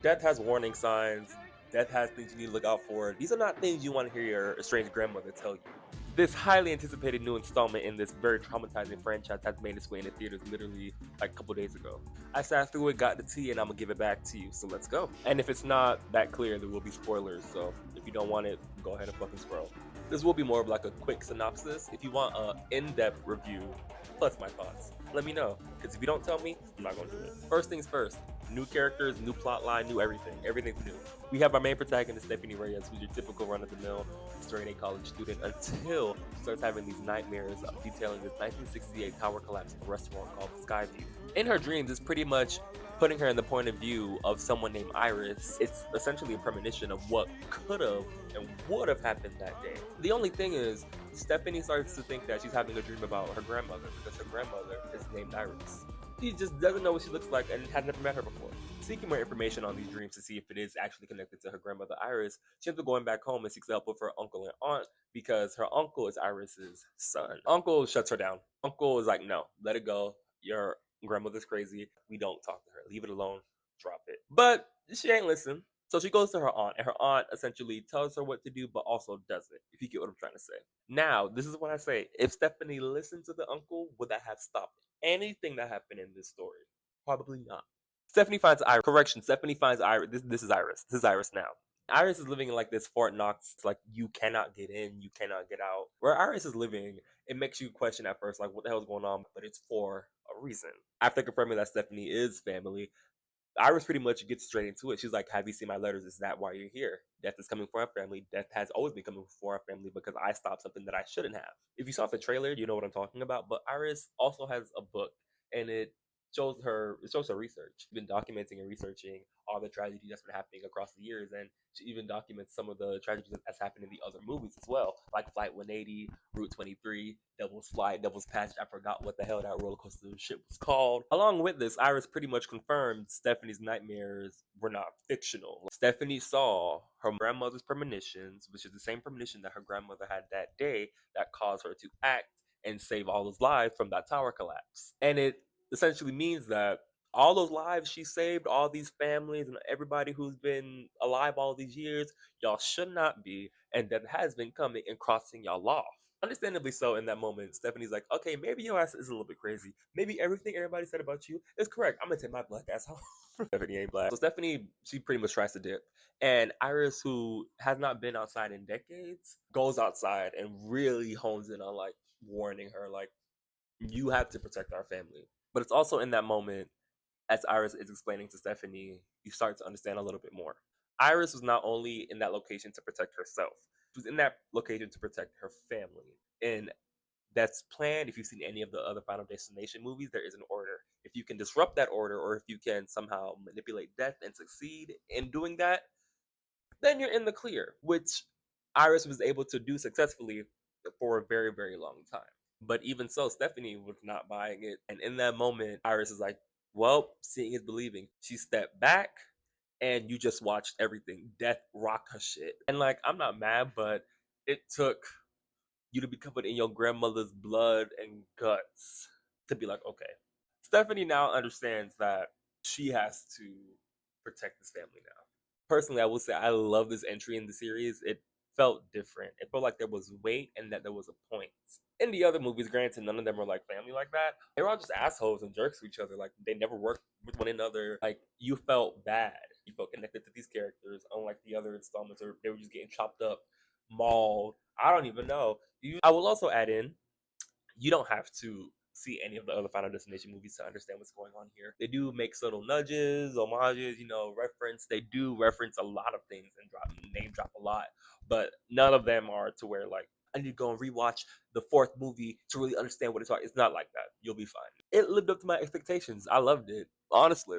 Death has warning signs. Death has things you need to look out for. These are not things you want to hear your estranged grandmother tell you. This highly anticipated new installment in this very traumatizing franchise has made its way into theaters literally like a couple days ago. I sat through it, got the tea, and I'm gonna give it back to you. So let's go. And if it's not that clear, there will be spoilers. So if you don't want it, go ahead and fucking scroll. This will be more of like a quick synopsis. If you want a in-depth review plus my thoughts, let me know. Because if you don't tell me, I'm not gonna do it. First things first. New characters, new plot line, new everything. Everything's new. We have our main protagonist, Stephanie Reyes, who's your typical run-of-the-mill straight A college student until she starts having these nightmares of detailing this 1968 tower collapse of a restaurant called Skyview. In her dreams, it's pretty much putting her in the point of view of someone named Iris. It's essentially a premonition of what could have and would have happened that day. The only thing is, Stephanie starts to think that she's having a dream about her grandmother because her grandmother is named Iris. She just doesn't know what she looks like and had never met her before. Seeking more information on these dreams to see if it is actually connected to her grandmother Iris, she ends up going back home and seeks help with her uncle and aunt because her uncle is Iris's son. Uncle shuts her down. Uncle is like, no, let it go. Your grandmother's crazy. We don't talk to her. Leave it alone. Drop it. But she ain't listen. So she goes to her aunt, and her aunt essentially tells her what to do, but also doesn't, if you get what I'm trying to say. Now, this is what I say. If Stephanie listened to the uncle, would that have stopped anything that happened in this story? Probably not. Stephanie finds Iris. Correction, Stephanie finds Iris. This is Iris. This is Iris now. Iris is living in like this Fort Knox, like you cannot get in, you cannot get out. Where Iris is living, it makes you question at first, like what the hell's going on, but it's for a reason. After confirming that Stephanie is family, Iris pretty much gets straight into it. She's like, have you seen my letters? Is that why you're here? Death is coming for our family. Death has always been coming for our family because I stopped something that I shouldn't have. If you saw the trailer, you know what I'm talking about. But Iris also has a book and it shows her research. She's been documenting and researching all the tragedy that's been happening across the years, and she even documents some of the tragedies that's happened in the other movies as well, like Flight 180, Route 23, Devil's Flight, Devil's Passage. I forgot what the hell that roller coaster shit was called. Along with this, Iris pretty much confirmed Stephanie's nightmares were not fictional. Stephanie saw her grandmother's premonitions, which is the same premonition that her grandmother had that day that caused her to act and save all those lives from that tower collapse. And it essentially means that all those lives she saved, all these families and everybody who's been alive all these years, y'all should not be, and that has been coming and crossing y'all off. Understandably so, in that moment, Stephanie's like, okay, maybe your ass is a little bit crazy. Maybe everything everybody said about you is correct. I'm gonna take my black ass home. Stephanie ain't black. So Stephanie, she pretty much tries to dip. And Iris, who has not been outside in decades, goes outside and really hones in on like warning her, like, you have to protect our family. But it's also in that moment, as Iris is explaining to Stephanie, you start to understand a little bit more. Iris was not only in that location to protect herself, she was in that location to protect her family. And that's planned. If you've seen any of the other Final Destination movies, there is an order. If you can disrupt that order, or if you can somehow manipulate death and succeed in doing that, then you're in the clear, which Iris was able to do successfully for a very, very long time. But even so, Stephanie was not buying it. And in that moment, Iris is like, well, seeing is believing. She stepped back and you just watched everything. Death rock her shit. And like, I'm not mad, but it took you to be covered in your grandmother's blood and guts to be like, okay. Stephanie now understands that she has to protect this family now. Personally, I will say I love this entry in the series. It felt different. It felt like there was weight and that there was a point. In the other movies, granted, none of them were like family like that. They were all just assholes and jerks to each other. Like they never worked with one another. Like you felt bad. You felt connected to these characters, unlike the other installments, or they were just getting chopped up, mauled. I don't even know. I will also add in you don't have to see any of the other Final Destination movies to understand what's going on here. They do make subtle nudges, homages, reference. They do reference a lot of things and name drop a lot, but none of them are to where like I need to go and rewatch the fourth movie to really understand what it's about. It's not like that. You'll be fine. It lived up to my expectations. I loved it. Honestly.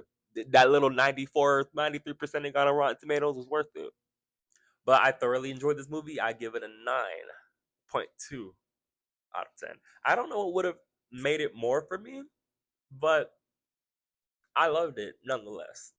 That little 94, 93% on a Rotten Tomatoes was worth it. But I thoroughly enjoyed this movie. I give it a 9.2 out of 10. I don't know what would have made it more for me, but I loved it nonetheless.